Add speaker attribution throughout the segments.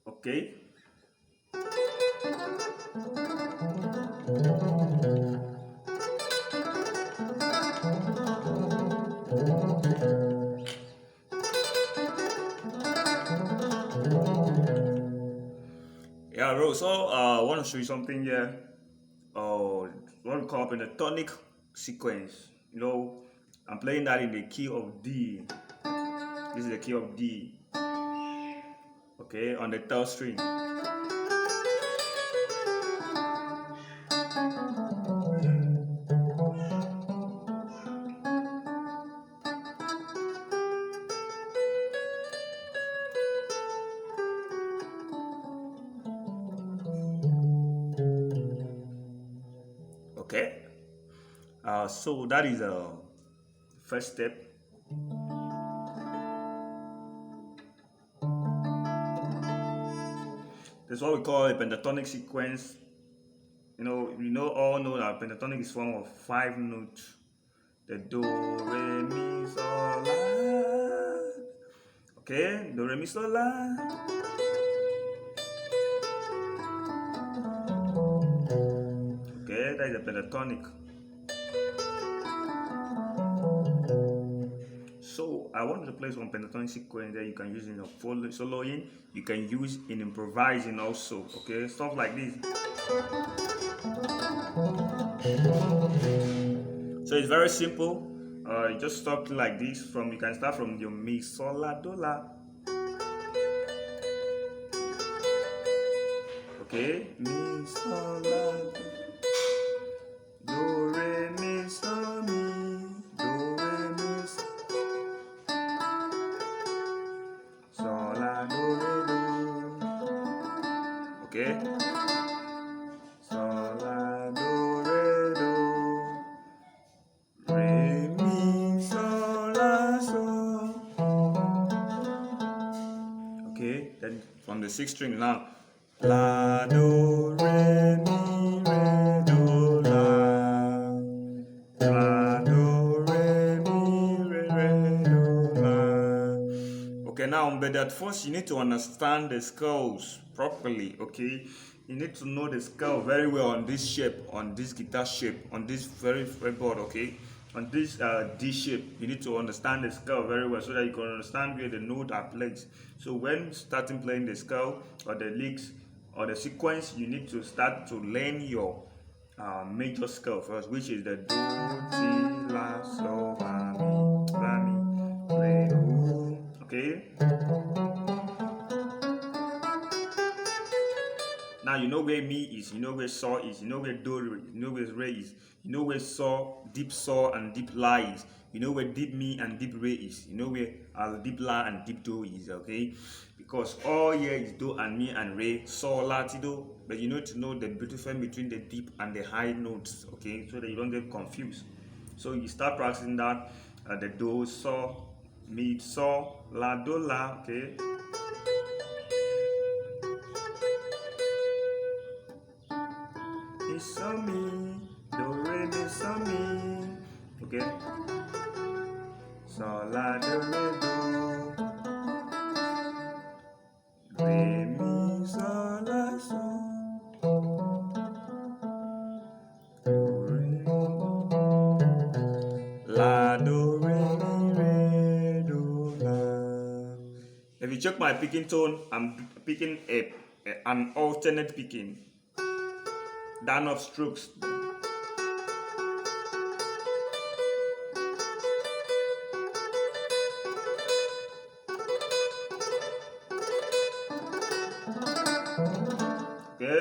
Speaker 1: Okay. Yeah, bro. So I want to show you something here. What we call pentatonic sequence. I'm playing that in the key of D. This is the key of D. Okay, on the third string. Okay. So that is the first step. That's what we call a pentatonic sequence. All know that pentatonic is formed of 5 notes. The do, re, mi, sol, la. Okay, do, re, mi, sol, la. Okay, that is a pentatonic. So I wanted to play some pentatonic sequence that you can use in your soloing. You can use in improvising also. Okay, stuff like this. So it's very simple. You just start like this. You can start from your mi, sol, la, do, la. Okay, mi, sol, la, do, re, mi, sol, mi, do, re, mi, sol, la, do, re, do. Okay, sol, la, do, re, do, re, mi, sol, la, sol. Okay, then from the sixth string now, la, do, re, mi, re, do, la. La, do, re, mi, re, do, la. Okay, now, but at first you need to understand the scales properly, okay? You need to know the scale very well on this shape, on this guitar shape, on this very fretboard, okay? On this D shape, you need to understand the scale very well so that you can understand where the note are placed. So when starting playing the scale or the licks or the sequence, you need to start to learn your major scale first, which is the do, ti, la, sol, fa, mi, re, do. Okay. Now you know where mi is, you know where sol is, you know where do is, you know where re is, you know where deep sol and deep la is, you know where deep mi and deep re is, you know where deep la and deep do is, okay? Because all here is do and mi and re, sol, la, ti, do, but you need to know the difference between the deep and the high notes, okay? So that you don't get confused. So you start practicing that, the do, sol, mi, sol, la, do, la, okay? Mi, so, mi, do, re, mi, so, mi. Okay. Sol, la, do, re, do. Re, mi, sol, la, sol. Do, re, la, do, re, mi, re, do, la. If you check my picking tone, I'm picking an alternate picking. Down of strokes. Okay.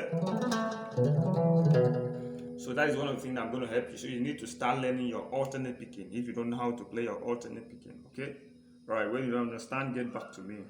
Speaker 1: So that is one of the things I'm going to help you. So you need to start learning your alternate picking if you don't know how to play your alternate picking. Okay. Right. When you don't understand, get back to me.